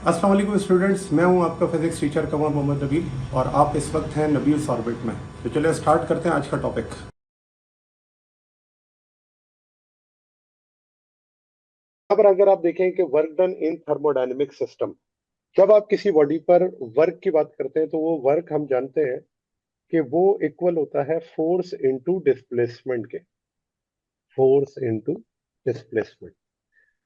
अस्सलाम वालेकुम स्टूडेंट्स, मैं हूं आपका फिजिक्स टीचर कमर मोहम्मद नबील और आप इस वक्त हैं नबील्स ऑर्बिट में। तो चलिए स्टार्ट करते हैं आज का टॉपिक। यहाँ पर अगर आप देखें कि work done in thermodynamic system, जब आप किसी बॉडी पर वर्क की बात करते हैं तो वो वर्क हम जानते हैं कि वो इक्वल होता है फोर्स इनटू डिस्प्लेसमेंट के। Force into displacement.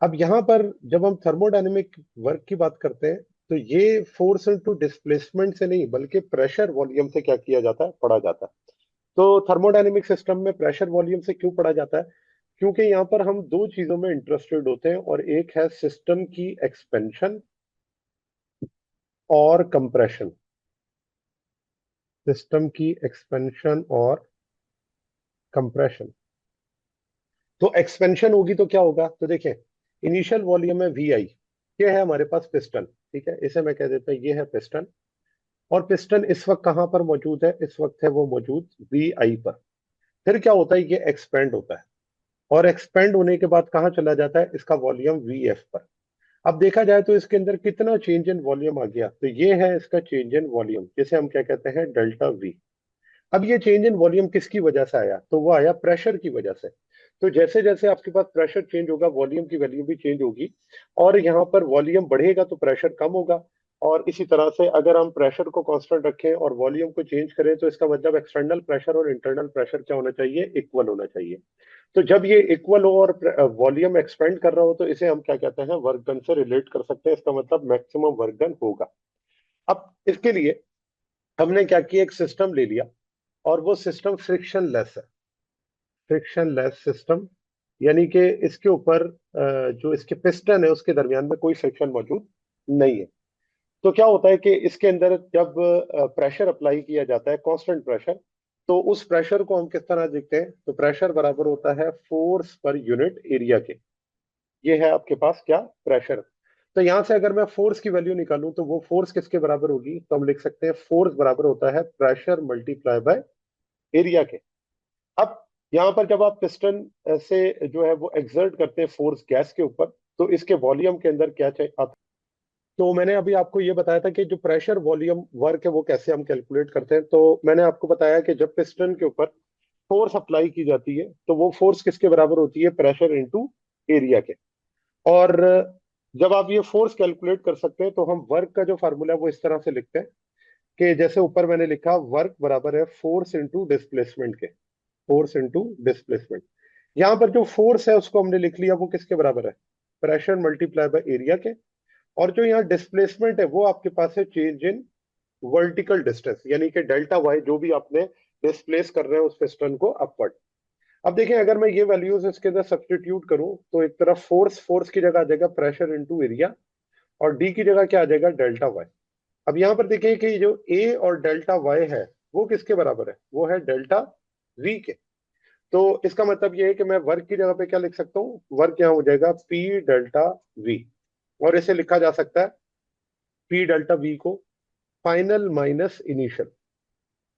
अब यहाँ पर जब हम थर्मोडायनेमिक वर्क की बात करते हैं तो ये फोर्स इनटू डिस्प्लेसमेंट से नहीं बल्कि प्रेशर वॉल्यूम से क्या किया जाता है, पढ़ा जाता है। तो थर्मोडायनेमिक सिस्टम में प्रेशर वॉल्यूम से क्यों पढ़ा जाता है? क्योंकि यहाँ पर हम दो चीजों में इंटरेस्टेड होते हैं, और एक है सिस्टम की एक्सपेंशन और कंप्रेशन। सिस्टम की एक्सपेंशन और कंप्रेशन। तो एक्सपेंशन होगी तो क्या होगा? तो देखें, इनिशियल वॉल्यूम है वी आई। ये है हमारे पास पिस्टन, ठीक है, इसे मैं कह देता हूं ये है पिस्टन। और पिस्टन इस वक्त कहां पर मौजूद है? इस वक्त है वो मौजूद वी आई पर। फिर क्या होता है? ये एक्सपेंड होता है, और एक्सपेंड होने के बाद कहाँ चला जाता है? इसका वॉल्यूम वी एफ पर। अब देखा जाए तो इसके अंदर कितना चेंज इन वॉल्यूम आ गया, तो ये है इसका चेंज इन वॉल्यूम, जिसे हम क्या कहते हैं? Delta we. अब ये चेंज इन वॉल्यूम किसकी वजह से आया? तो वो आया प्रेशर की वजह से। तो जैसे जैसे आपके पास प्रेशर चेंज होगा, वॉल्यूम की वैल्यू भी चेंज होगी। और यहाँ पर वॉल्यूम बढ़ेगा तो प्रेशर कम होगा। और इसी तरह से अगर हम प्रेशर को कांस्टेंट रखें और वॉल्यूम को चेंज करें तो इसका मतलब एक्सटर्नल प्रेशर और इंटरनल प्रेशर क्या होना चाहिए? इक्वल होना चाहिए। तो जब ये इक्वल हो और वॉल्यूम एक्सपेंड कर रहा हो तो इसे हम क्या कहते हैं? वर्क डन से रिलेट कर सकते हैं। इसका मतलब मैक्सिमम वर्क डन होगा। अब इसके लिए हमने क्या किया? एक सिस्टम ले लिया, और वो सिस्टम फ्रिक्शन लेस है। फ्रिक्शन लेस सिस्टम, यानी कि इसके ऊपर जो इसके पिस्टन है उसके दरमियान में कोई फ्रिक्शन मौजूद नहीं है। तो क्या होता है कि इसके अंदर जब प्रेशर अप्लाई किया जाता है, कांस्टेंट प्रेशर, तो उस प्रेशर को हम किस तरह देखते हैं? तो प्रेशर बराबर होता है फोर्स पर यूनिट एरिया के। ये है आपके पास क्या? प्रेशर। तो यहां से अगर मैं फोर्स की वैल्यू निकालूं तो वो फोर्स किसके बराबर होगी? तो हम लिख सकते हैं फोर्स बराबर होता है प्रेशर मल्टीप्लाई बाय एरिया के। अब यहाँ पर जब आप पिस्टन से जो है वो एक्सर्ट करते हैं फोर्स गैस के ऊपर, तो इसके वॉल्यूम के अंदर क्या चाहिए आता है? तो मैंने अभी आपको ये बताया था कि जो प्रेशर वॉल्यूम वर्क है वो कैसे हम कैलकुलेट करते हैं। तो मैंने आपको बताया कि जब पिस्टन के ऊपर फोर्स अप्लाई की जाती है तो वो फोर्स किसके बराबर होती है? प्रेशर इनटू एरिया के। और जब आप ये फोर्स कैलकुलेट कर सकते हैं तो हम वर्क का जो फार्मूला है वो इस तरह से लिखते हैं कि जैसे ऊपर मैंने लिखा, वर्क बराबर है फोर्स इंटू डिस्प्लेसमेंट के। Force into displacement. यहाँ पर जो फोर्स है उसको हमने लिख लिया, वो किसके बराबर है? प्रेशर मल्टीप्लाई बाय एरिया के। और जो यहाँ डिस्प्लेसमेंट है वो आपके पास है चेंज इन वर्टिकल डिस्टेंस, यानी कि डेल्टा वाई, जो भी आपने डिस्प्लेस कर रहे हैं उस पिस्टन को अपवर्ड। अब देखें, अगर मैं ये वैल्यूज इसके अंदर सब्स्टिट्यूट करूं तो एक तरफ फोर्स, फोर्स की जगह आ जाएगा प्रेशर इंटू एरिया, और डी की जगह क्या आ जाएगा? Delta Y. अब यहाँ पर देखिए कि जो ए और डेल्टा वाई है वो किसके बराबर है? वो है डेल्टा वी के। तो इसका मतलब ये है कि मैं वर्क की जगह पे क्या लिख सकता हूँ? वर्क यहाँ हो जाएगा पी डेल्टा वी। और इसे लिखा जा सकता है पी डेल्टा वी को final minus initial.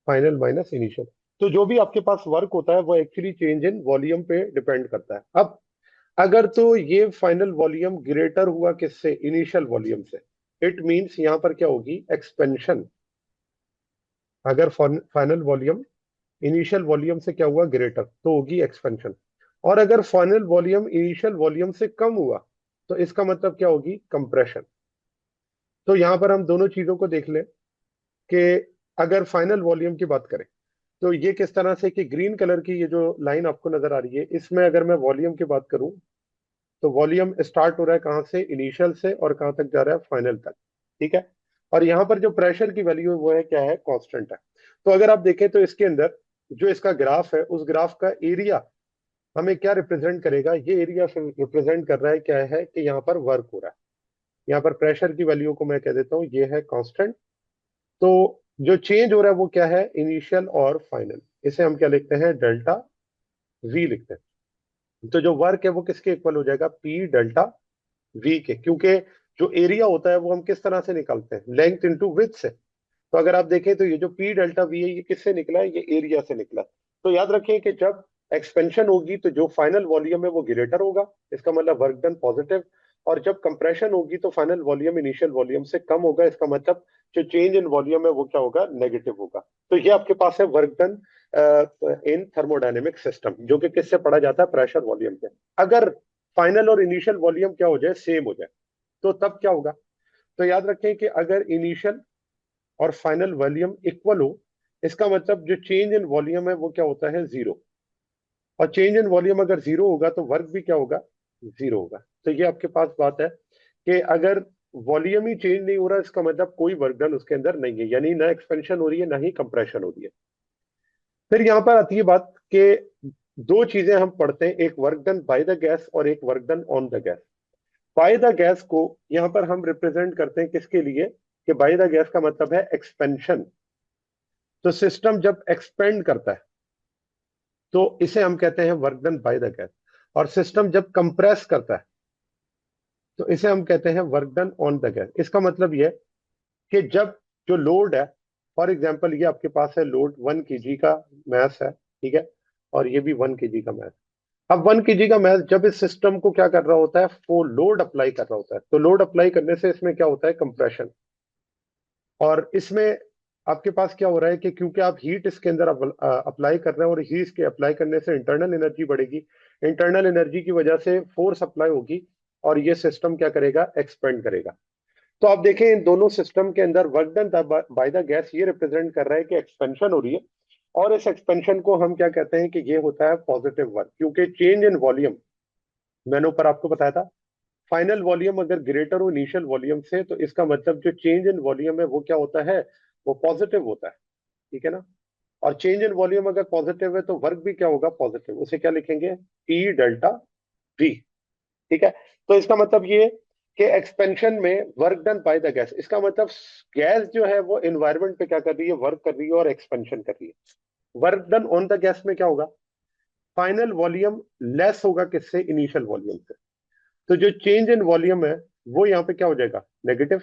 Final minus initial. तो जो भी आपके पास वर्क होता है वो एक्चुअली चेंज इन वॉल्यूम पे डिपेंड करता है। अब अगर तो ये फाइनल वॉल्यूम ग्रेटर हुआ किससे? इनिशियल वॉल्यूम से। इट मींस यहाँ पर क्या होगी? एक्सपेंशन। अगर फाइनल वॉल्यूम इनिशियल वॉल्यूम से क्या हुआ? ग्रेटर, तो होगी एक्सपेंशन। और अगर फाइनल वॉल्यूम इनिशियल वॉल्यूम से कम हुआ तो इसका मतलब क्या होगी? कंप्रेशन। तो यहां पर हम दोनों चीजों को देख लें कि अगर फाइनल वॉल्यूम की बात करें तो ये किस तरह से कि ग्रीन कलर की ये जो लाइन आपको नजर आ रही है, इसमें अगर मैं वॉल्यूम की बात करूं तो वॉल्यूम स्टार्ट हो रहा है कहां से? इनिशियल से, और कहां तक जा रहा है? फाइनल तक। ठीक है। और यहाँ पर जो प्रेशर की वैल्यू है वो है क्या है? कांस्टेंट है। तो अगर आप देखें तो इसके अंदर जो इसका ग्राफ है उस ग्राफ का एरिया हमें क्या रिप्रेजेंट करेगा? ये एरिया रिप्रेजेंट कर रहा है क्या है? कि यहाँ पर वर्क हो रहा है। यहाँ पर प्रेशर की वैल्यू को मैं कह देता हूँ ये है कांस्टेंट। तो जो चेंज हो रहा है वो क्या है? इनिशियल और फाइनल। इसे हम क्या लिखते हैं? डेल्टा वी लिखते हैं। तो जो वर्क है वो किसके इक्वल हो जाएगा? पी डेल्टा वी के। क्योंकि जो एरिया होता है वो हम किस तरह से निकालते हैं? लेंथ इंटू विड्थ से। तो अगर आप देखें तो ये जो पी डेल्टा वी है ये किससे निकला है? ये एरिया से निकला। तो याद रखें कि जब एक्सपेंशन होगी तो जो फाइनल वॉल्यूम है वो ग्रेटर होगा, इसका मतलब वर्क डन पॉजिटिव। और जब कंप्रेशन होगी तो फाइनल वॉल्यूम इनिशियल वॉल्यूम से कम होगा। इसका मतलब जो चेंज इन वॉल्यूम है वो क्या होगा, नेगेटिव होगा। तो ये आपके पास है work done in thermodynamic system, जो कि किससे पढ़ा जाता है, प्रेशर वॉल्यूम से। अगर फाइनल और इनिशियल वॉल्यूम क्या हो जाए, सेम हो जाए, तो तब क्या होगा। तो याद रखें कि अगर इनिशियल और फाइनल वॉल्यूम इक्वल हो, इसका मतलब जो चेंज इन वॉल्यूम है वो क्या होता है, जीरो। और चेंज इन वॉल्यूम अगर जीरो होगा तो वर्क भी क्या होगा, जीरो होगा। तो ये आपके पास बात है कि अगर वॉल्यूम ही चेंज नहीं हो रहा, इसका मतलब कोई वर्क डन उसके अंदर नहीं है, यानी ना एक्सपेंशन हो रही है ना ही कंप्रेशन हो रही है। फिर यहां पर आती है बात कि दो चीजें हम पढ़ते हैं, एक work done by the gas और एक work done on the gas. Bye the gas को यहां पर हम रिप्रेजेंट करते हैं किसके लिए, कि बाय द गैस का मतलब है एक्सपेंशन। तो सिस्टम जब एक्सपेंड करता है तो इसे हम कहते हैं work done by the gas. और सिस्टम जब कंप्रेस करता है तो इसे हम कहते हैं work done on the gas. इसका मतलब यह कि जब जो लोड है, फॉर एग्जांपल ये आपके पास है लोड 1 kg का मैस है, ठीक है, और ये भी 1 kg का मैस। अब 1 kg का मैस जब इस सिस्टम को क्या कर रहा होता है, वो लोड अप्लाई कर रहा होता है, तो लोड अप्लाई करने से इसमें क्या होता है, कंप्रेशन। और इसमें आपके पास क्या हो रहा है कि क्योंकि आप हीट इसके अंदर अप्लाई कर रहे हैं, और हीट के अप्लाई करने से इंटरनल एनर्जी बढ़ेगी, इंटरनल एनर्जी की वजह से फोर्स अप्लाई होगी, और ये सिस्टम क्या करेगा, एक्सपेंड करेगा। तो आप देखें इन दोनों सिस्टम के अंदर work done by the gas ये रिप्रेजेंट कर रहा है कि एक्सपेंशन हो रही है, और इस एक्सपेंशन को हम क्या कहते हैं कि ये होता है पॉजिटिव वर्क, क्योंकि चेंज इन वॉल्यूम, मैंने ऊपर आपको बताया था, फाइनल वॉल्यूम अगर ग्रेटर हो इनिशियल वॉल्यूम से, तो इसका मतलब जो चेंज इन वॉल्यूम है वो क्या होता है, वो पॉजिटिव होता है, ठीक है ना। और चेंज इन वॉल्यूम अगर पॉजिटिव है तो वर्क भी क्या होगा, पॉजिटिव। उसे क्या लिखेंगे, ई डेल्टा वी, ठीक है। तो इसका मतलब ये कि एक्सपेंशन में work done by the gas, इसका मतलब गैस जो है वो एनवायरनमेंट पे क्या कर रही है, वर्क कर रही है और एक्सपेंशन कर रही है। Work done on the gas में क्या होगा, फाइनल वॉल्यूम लेस होगा किससे, इनिशियल वॉल्यूम से। तो जो चेंज इन वॉल्यूम है वो यहाँ पे क्या हो जाएगा, नेगेटिव।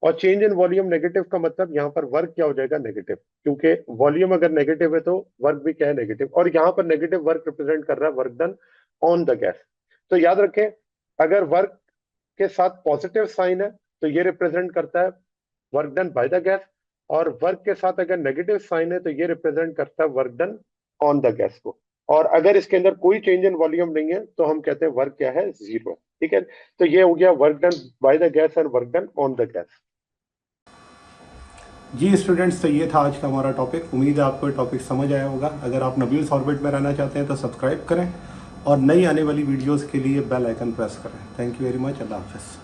और चेंज इन वॉल्यूम नेगेटिव का मतलब यहाँ पर वर्क क्या हो जाएगा, नेगेटिव, क्योंकि वॉल्यूम अगर नेगेटिव है तो वर्क भी क्या है, नेगेटिव। और यहाँ पर नेगेटिव वर्क रिप्रेजेंट कर रहा है work done on the gas. तो याद रखें, अगर वर्क के साथ पॉजिटिव साइन है तो ये रिप्रेजेंट करता है work done by the gas, और वर्क के साथ अगर नेगेटिव साइन है तो ये रिप्रेजेंट करता है work done on the gas को। और अगर इसके अंदर कोई चेंज इन वॉल्यूम नहीं है तो हम कहते हैं वर्क क्या है, जीरो, ठीक है। तो ये हो गया work done by the gas और work done on the gas. जी स्टूडेंट्स, तो ये था आज का हमारा टॉपिक। उम्मीद है आपको टॉपिक समझ आया होगा। अगर आप नबील्स ऑर्बिट में रहना चाहते हैं तो सब्सक्राइब करें, और नई आने वाली वीडियोस के लिए बेल आइकन प्रेस करें। Thank you very much. अल्लाह हाफिज़।